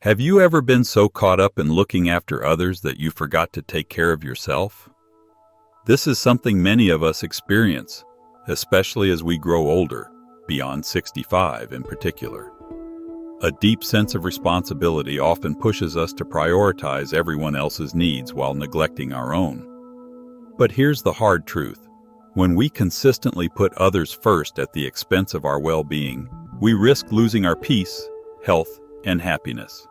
Have you ever been so caught up in looking after others that you forgot to take care of yourself? This is something many of us experience, especially as we grow older, beyond 65 in particular. A deep sense of responsibility often pushes us to prioritize everyone else's needs while neglecting our own. But here's the hard truth. When we consistently put others first at the expense of our well-being, we risk losing our peace, health, and happiness.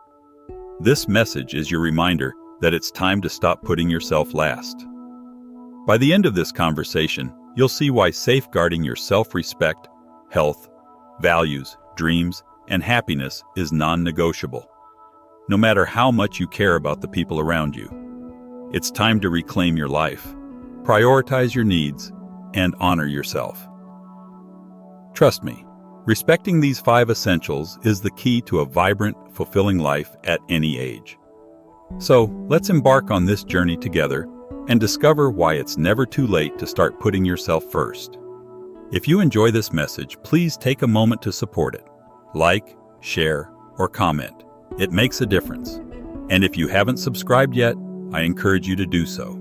This message is your reminder that it's time to stop putting yourself last. By the end of this conversation, you'll see why safeguarding your self-respect, health, values, dreams, and happiness is non-negotiable. No matter how much you care about the people around you, it's time to reclaim your life, prioritize your needs, and honor yourself. Trust me, respecting these 5 essentials is the key to a vibrant, fulfilling life at any age. So, let's embark on this journey together and discover why it's never too late to start putting yourself first. If you enjoy this message, please take a moment to support it. Like, share, or comment. It makes a difference. And if you haven't subscribed yet, I encourage you to do so.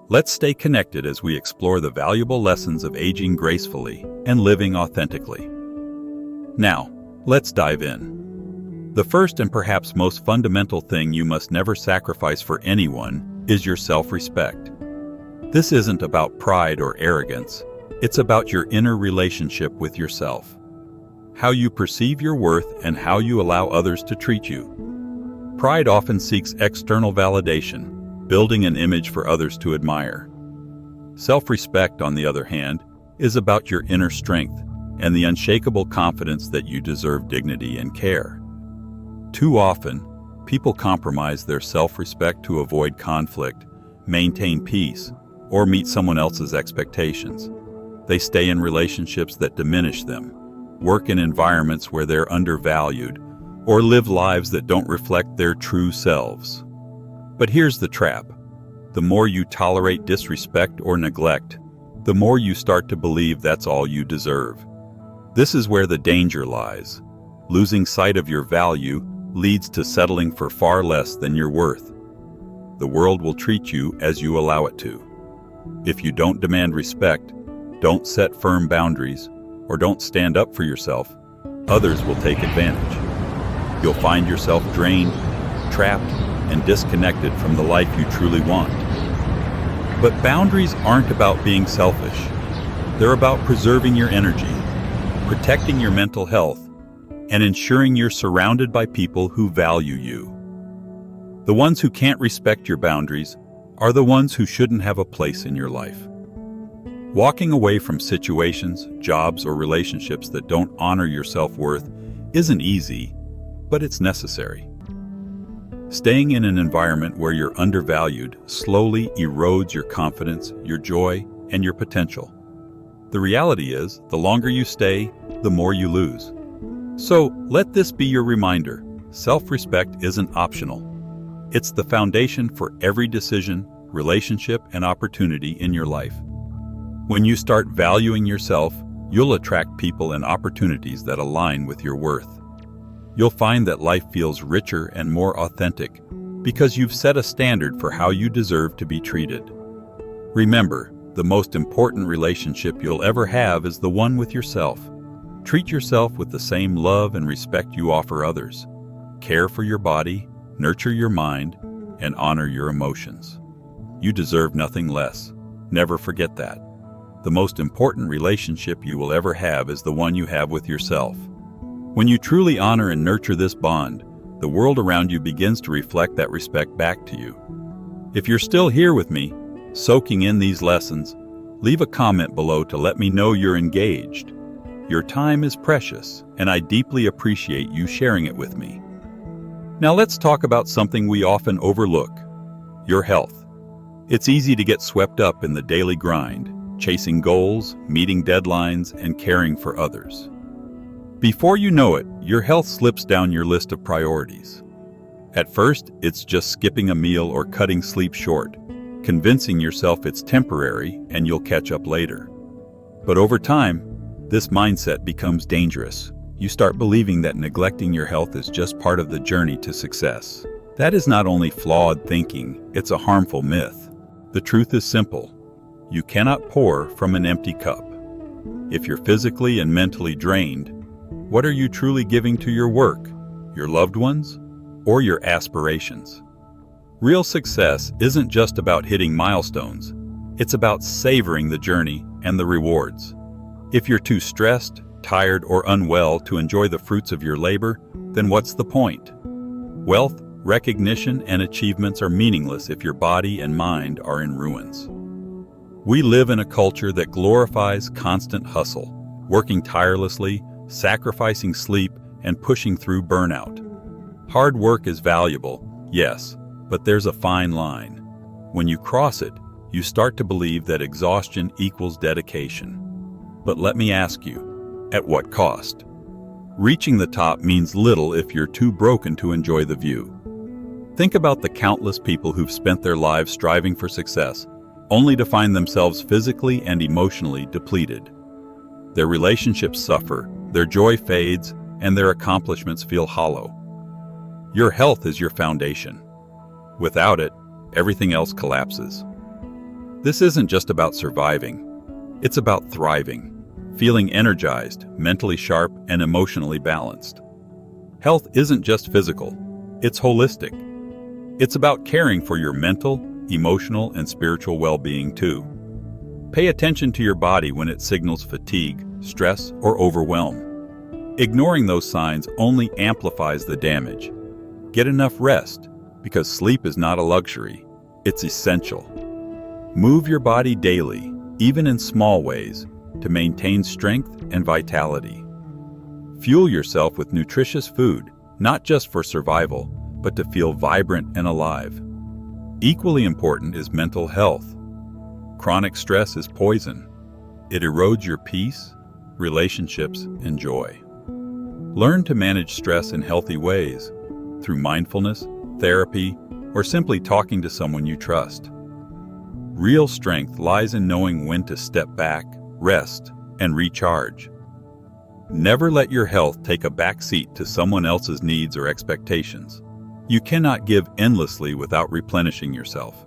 Let's stay connected as we explore the valuable lessons of aging gracefully and living authentically. Now, let's dive in. The first and perhaps most fundamental thing you must never sacrifice for anyone is your self-respect. This isn't about pride or arrogance. It's about your inner relationship with yourself. How you perceive your worth and how you allow others to treat you. Pride often seeks external validation, building an image for others to admire. Self-respect, on the other hand, is about your inner strength and the unshakable confidence that you deserve dignity and care. Too often, people compromise their self-respect to avoid conflict, maintain peace, or meet someone else's expectations. They stay in relationships that diminish them, work in environments where they're undervalued, or live lives that don't reflect their true selves. But here's the trap. The more you tolerate disrespect or neglect, the more you start to believe that's all you deserve. This is where the danger lies. Losing sight of your value leads to settling for far less than you're worth. The world will treat you as you allow it to. If you don't demand respect, don't set firm boundaries, or don't stand up for yourself, others will take advantage. You'll find yourself drained, trapped, and disconnected from the life you truly want. But boundaries aren't about being selfish. They're about preserving your energy, protecting your mental health, and ensuring you're surrounded by people who value you. The ones who can't respect your boundaries are the ones who shouldn't have a place in your life. Walking away from situations, jobs, or relationships that don't honor your self-worth isn't easy, but it's necessary. Staying in an environment where you're undervalued slowly erodes your confidence, your joy, and your potential. The reality is, the longer you stay, the more you lose. So, let this be your reminder. Self-respect isn't optional. It's the foundation for every decision, relationship, and opportunity in your life. When you start valuing yourself, you'll attract people and opportunities that align with your worth. You'll find that life feels richer and more authentic because you've set a standard for how you deserve to be treated. Remember, the most important relationship you'll ever have is the one with yourself. Treat yourself with the same love and respect you offer others. Care for your body, nurture your mind, and honor your emotions. You deserve nothing less. Never forget that. The most important relationship you will ever have is the one you have with yourself. When you truly honor and nurture this bond, the world around you begins to reflect that respect back to you. If you're still here with me, soaking in these lessons, leave a comment below to let me know you're engaged. Your time is precious, and I deeply appreciate you sharing it with me. Now let's talk about something we often overlook: your health. It's easy to get swept up in the daily grind, chasing goals, meeting deadlines, and caring for others. Before you know it, your health slips down your list of priorities. At first, it's just skipping a meal or cutting sleep short, convincing yourself it's temporary and you'll catch up later. But over time, this mindset becomes dangerous. you start believing that neglecting your health is just part of the journey to success. That is not only flawed thinking, it's a harmful myth. The truth is simple. You cannot pour from an empty cup. If you're physically and mentally drained, what are you truly giving to your work, your loved ones, or your aspirations? Real success isn't just about hitting milestones. It's about savoring the journey and the rewards. If you're too stressed, tired, or unwell to enjoy the fruits of your labor, then what's the point? Wealth, recognition, and achievements are meaningless if your body and mind are in ruins. We live in a culture that glorifies constant hustle, working tirelessly, sacrificing sleep, and pushing through burnout. Hard work is valuable, yes, but there's a fine line. When you cross it, you start to believe that exhaustion equals dedication. But let me ask you, at what cost? Reaching the top means little if you're too broken to enjoy the view. Think about the countless people who've spent their lives striving for success, only to find themselves physically and emotionally depleted. Their relationships suffer, their joy fades, and their accomplishments feel hollow. Your health is your foundation. Without it, everything else collapses. This isn't just about surviving. It's about thriving, feeling energized, mentally sharp, and emotionally balanced. Health isn't just physical, it's holistic. It's about caring for your mental, emotional, and spiritual well-being too. Pay attention to your body when it signals fatigue, stress, or overwhelm. Ignoring those signs only amplifies the damage. Get enough rest, because sleep is not a luxury, it's essential. Move your body daily, even in small ways, to maintain strength and vitality. Fuel yourself with nutritious food, not just for survival, but to feel vibrant and alive. Equally important is mental health. Chronic stress is poison. It erodes your peace, relationships, and joy. Learn to manage stress in healthy ways, through mindfulness, therapy, or simply talking to someone you trust. Real strength lies in knowing when to step back, rest, and recharge. Never let your health take a back seat to someone else's needs or expectations. You cannot give endlessly without replenishing yourself.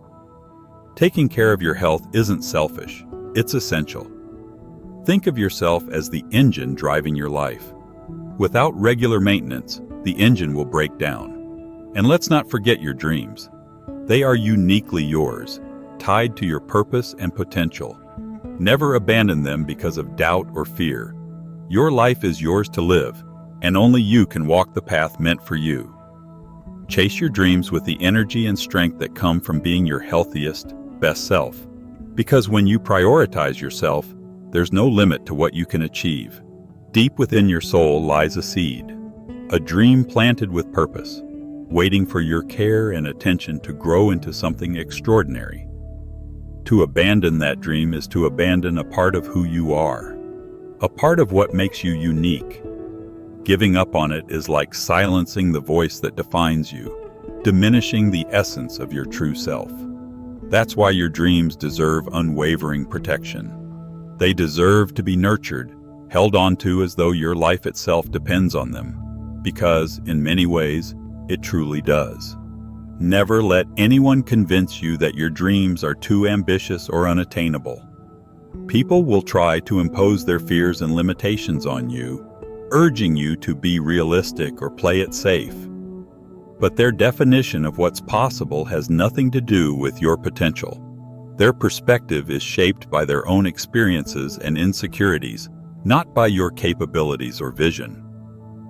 Taking care of your health isn't selfish, it's essential. Think of yourself as the engine driving your life. Without regular maintenance, the engine will break down. And let's not forget your dreams. They are uniquely yours, tied to your purpose and potential. Never abandon them because of doubt or fear. Your life is yours to live, and only you can walk the path meant for you. Chase your dreams with the energy and strength that come from being your healthiest, best self. Because when you prioritize yourself, there's no limit to what you can achieve. Deep within your soul lies a seed, a dream planted with purpose, waiting for your care and attention to grow into something extraordinary. To abandon that dream is to abandon a part of who you are, a part of what makes you unique. Giving up on it is like silencing the voice that defines you, diminishing the essence of your true self. That's why your dreams deserve unwavering protection. They deserve to be nurtured, held onto as though your life itself depends on them, because, in many ways, it truly does. Never let anyone convince you that your dreams are too ambitious or unattainable. People will try to impose their fears and limitations on you, urging you to be realistic or play it safe. But their definition of what's possible has nothing to do with your potential. Their perspective is shaped by their own experiences and insecurities, not by your capabilities or vision.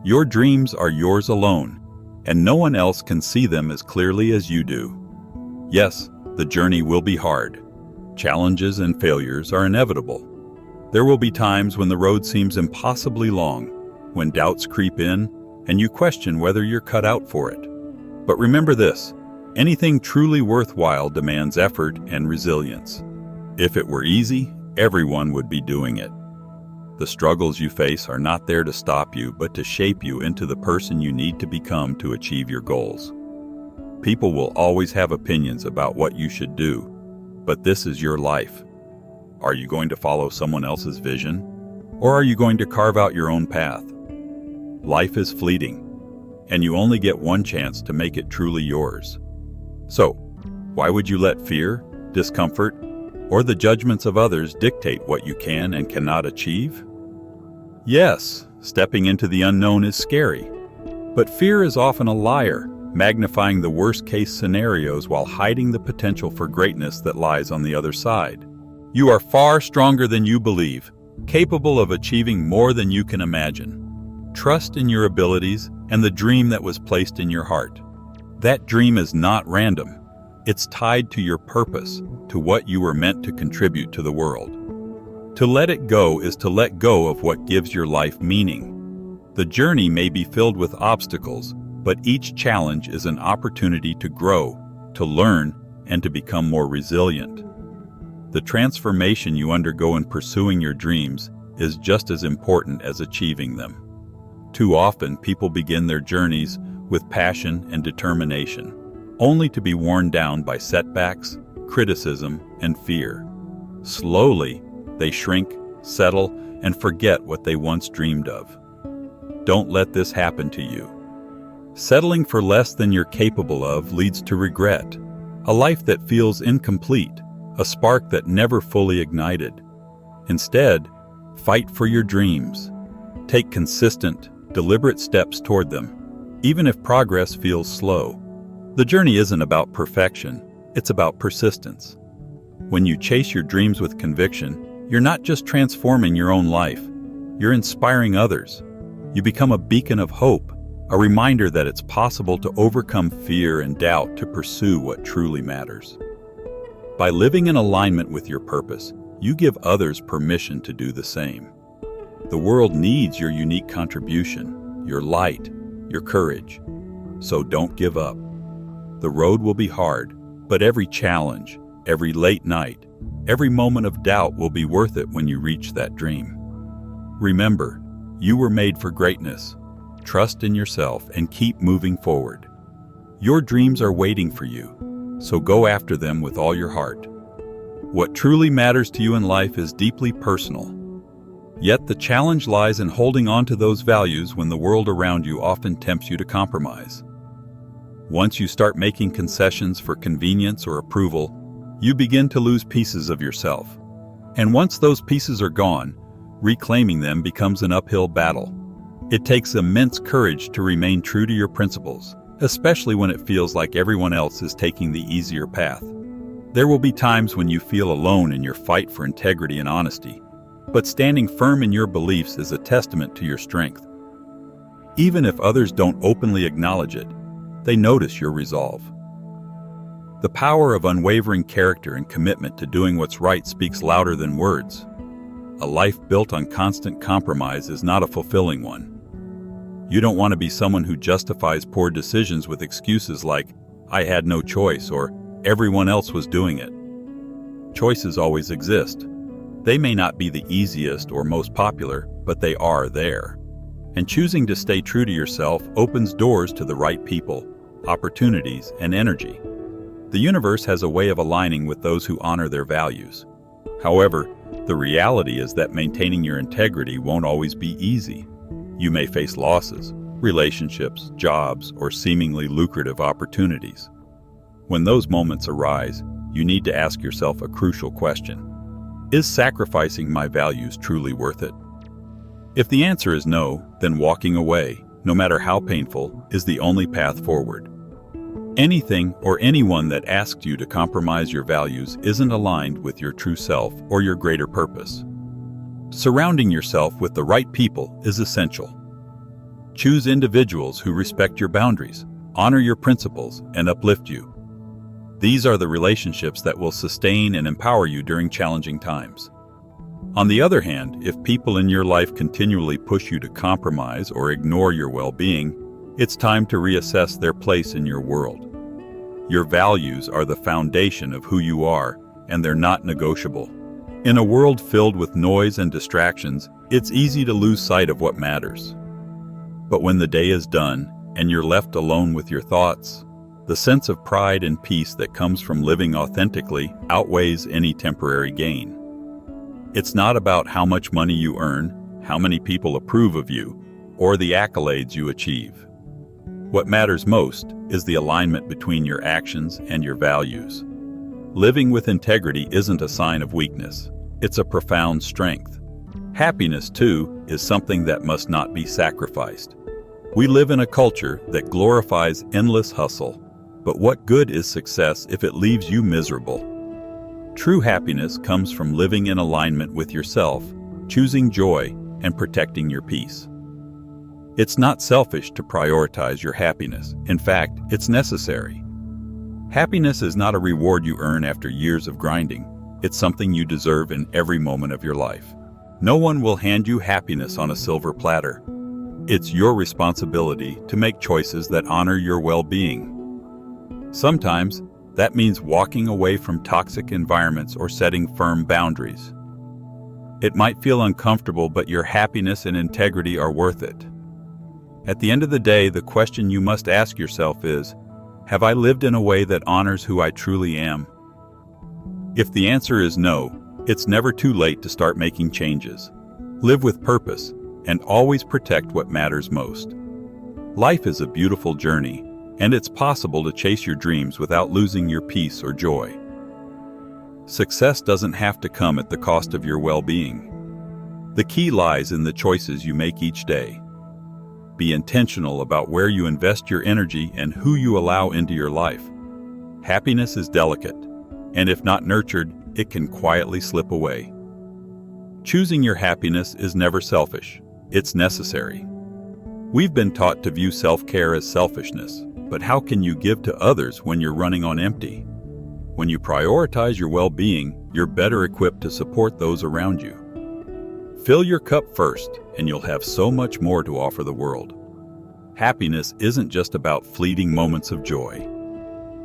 Your dreams are yours alone, and no one else can see them as clearly as you do. Yes, the journey will be hard. Challenges and failures are inevitable. There will be times when the road seems impossibly long, when doubts creep in, and you question whether you're cut out for it. But remember this, anything truly worthwhile demands effort and resilience. If it were easy, everyone would be doing it. The struggles you face are not there to stop you, but to shape you into the person you need to become to achieve your goals. People will always have opinions about what you should do, but this is your life. Are you going to follow someone else's vision, or are you going to carve out your own path? life is fleeting, and you only get one chance to make it truly yours. So, why would you let fear, discomfort, or the judgments of others dictate what you can and cannot achieve? Yes, stepping into the unknown is scary, but fear is often a liar, magnifying the worst-case scenarios while hiding the potential for greatness that lies on the other side. You are far stronger than you believe, capable of achieving more than you can imagine. Trust in your abilities and the dream that was placed in your heart. That dream is not random. It's tied to your purpose, to what you were meant to contribute to the world. To let it go is to let go of what gives your life meaning. The journey may be filled with obstacles, but each challenge is an opportunity to grow, to learn, and to become more resilient. The transformation you undergo in pursuing your dreams is just as important as achieving them. Too often, people begin their journeys with passion and determination, only to be worn down by setbacks, criticism, and fear. Slowly, they shrink, settle, and forget what they once dreamed of. Don't let this happen to you. Settling for less than you're capable of leads to regret, a life that feels incomplete, a spark that never fully ignited. Instead, fight for your dreams. Take consistent, deliberate steps toward them, even if progress feels slow. The journey isn't about perfection, it's about persistence. When you chase your dreams with conviction, you're not just transforming your own life, you're inspiring others. You become a beacon of hope, a reminder that it's possible to overcome fear and doubt to pursue what truly matters. By living in alignment with your purpose, you give others permission to do the same. The world needs your unique contribution, your light, your courage. So don't give up. The road will be hard, but every challenge, every late night, every moment of doubt will be worth it when you reach that dream. Remember, you were made for greatness. Trust in yourself and keep moving forward. Your dreams are waiting for you, so go after them with all your heart. What truly matters to you in life is deeply personal. Yet the challenge lies in holding on to those values when the world around you often tempts you to compromise. Once you start making concessions for convenience or approval, you begin to lose pieces of yourself. And once those pieces are gone, reclaiming them becomes an uphill battle. It takes immense courage to remain true to your principles, especially when it feels like everyone else is taking the easier path. There will be times when you feel alone in your fight for integrity and honesty, but standing firm in your beliefs is a testament to your strength. Even if others don't openly acknowledge it, they notice your resolve. The power of unwavering character and commitment to doing what's right speaks louder than words. A life built on constant compromise is not a fulfilling one. You don't want to be someone who justifies poor decisions with excuses like, "I had no choice," or "everyone else was doing it." Choices always exist. They may not be the easiest or most popular, but they are there. And choosing to stay true to yourself opens doors to the right people, opportunities, and energy. The universe has a way of aligning with those who honor their values. However, the reality is that maintaining your integrity won't always be easy. You may face losses, relationships, jobs, or seemingly lucrative opportunities. When those moments arise, you need to ask yourself a crucial question. Is sacrificing my values truly worth it? If the answer is no, then walking away, no matter how painful, is the only path forward. Anything or anyone that asks you to compromise your values isn't aligned with your true self or your greater purpose. Surrounding yourself with the right people is essential. Choose individuals who respect your boundaries, honor your principles, and uplift you. These are the relationships that will sustain and empower you during challenging times. On the other hand, if people in your life continually push you to compromise or ignore your well-being, it's time to reassess their place in your world. Your values are the foundation of who you are, and they're not negotiable. In a world filled with noise and distractions, it's easy to lose sight of what matters. But when the day is done, and you're left alone with your thoughts, the sense of pride and peace that comes from living authentically outweighs any temporary gain. It's not about how much money you earn, how many people approve of you, or the accolades you achieve. What matters most is the alignment between your actions and your values. Living with integrity isn't a sign of weakness. It's a profound strength. Happiness, too, is something that must not be sacrificed. We live in a culture that glorifies endless hustle, but what good is success if it leaves you miserable? True happiness comes from living in alignment with yourself, choosing joy, and protecting your peace. It's not selfish to prioritize your happiness. In fact, it's necessary. Happiness is not a reward you earn after years of grinding. It's something you deserve in every moment of your life. No one will hand you happiness on a silver platter. It's your responsibility to make choices that honor your well-being. Sometimes, that means walking away from toxic environments or setting firm boundaries. It might feel uncomfortable, but your happiness and integrity are worth it. At the end of the day, the question you must ask yourself is, have I lived in a way that honors who I truly am? If the answer is no, it's never too late to start making changes. Live with purpose, and always protect what matters most. Life is a beautiful journey, and it's possible to chase your dreams without losing your peace or joy. Success doesn't have to come at the cost of your well-being. The key lies in the choices you make each day. Be intentional about where you invest your energy and who you allow into your life. Happiness is delicate, and if not nurtured, it can quietly slip away. Choosing your happiness is never selfish. It's necessary. We've been taught to view self-care as selfishness, but how can you give to others when you're running on empty? When you prioritize your well-being, you're better equipped to support those around you. Fill your cup first, and you'll have so much more to offer the world. Happiness isn't just about fleeting moments of joy.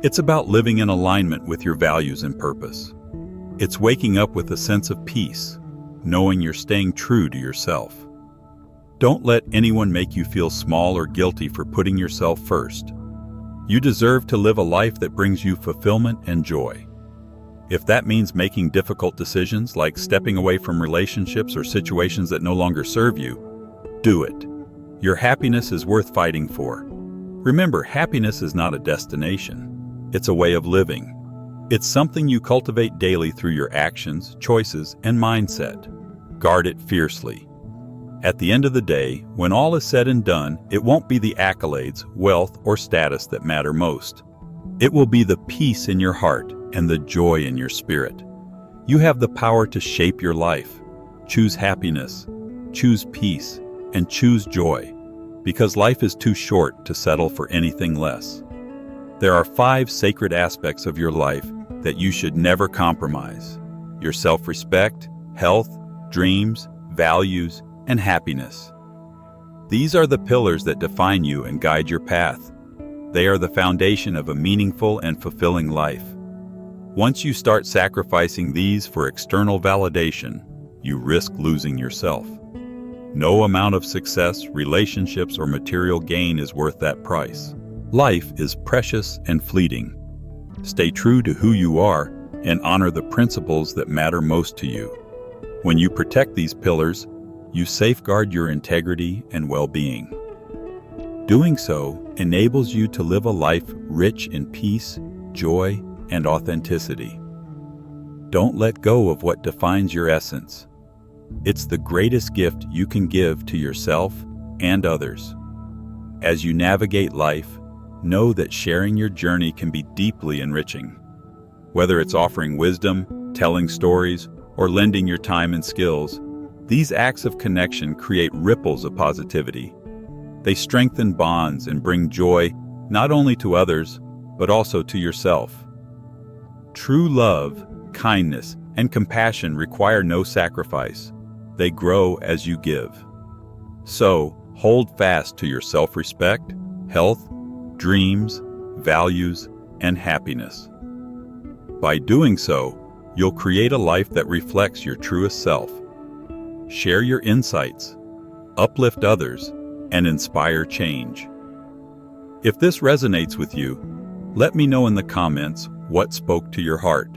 It's about living in alignment with your values and purpose. It's waking up with a sense of peace, knowing you're staying true to yourself. Don't let anyone make you feel small or guilty for putting yourself first. You deserve to live a life that brings you fulfillment and joy. If that means making difficult decisions like stepping away from relationships or situations that no longer serve you, do it. Your happiness is worth fighting for. Remember, happiness is not a destination. It's a way of living. It's something you cultivate daily through your actions, choices, and mindset. Guard it fiercely. At the end of the day, when all is said and done, it won't be the accolades, wealth, or status that matter most. It will be the peace in your heart and the joy in your spirit. You have the power to shape your life. Choose happiness, choose peace, and choose joy, because life is too short to settle for anything less. There are 5 sacred aspects of your life that you should never compromise: your self-respect, health, dreams, values, and happiness. These are the pillars that define you and guide your path. They are the foundation of a meaningful and fulfilling life. Once you start sacrificing these for external validation, you risk losing yourself. No amount of success, relationships, or material gain is worth that price. Life is precious and fleeting. Stay true to who you are and honor the principles that matter most to you. When you protect these pillars, you safeguard your integrity and well-being. Doing so enables you to live a life rich in peace, joy, and authenticity. Don't let go of what defines your essence. It's the greatest gift you can give to yourself and others. As you navigate life, know that sharing your journey can be deeply enriching. Whether it's offering wisdom, telling stories, or lending your time and skills, these acts of connection create ripples of positivity. They strengthen bonds and bring joy not only to others, but also to yourself. True love, kindness, and compassion require no sacrifice. They grow as you give. So, hold fast to your self-respect, health, dreams, values, and happiness. By doing so, you'll create a life that reflects your truest self. Share your insights, uplift others, and inspire change. If this resonates with you, let me know in the comments what spoke to your heart.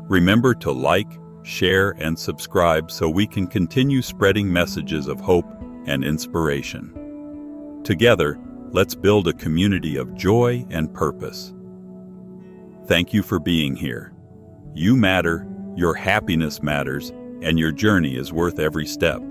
Remember to like, share, and subscribe so we can continue spreading messages of hope and inspiration. Together, let's build a community of joy and purpose. Thank you for being here. You matter, your happiness matters, and your journey is worth every step.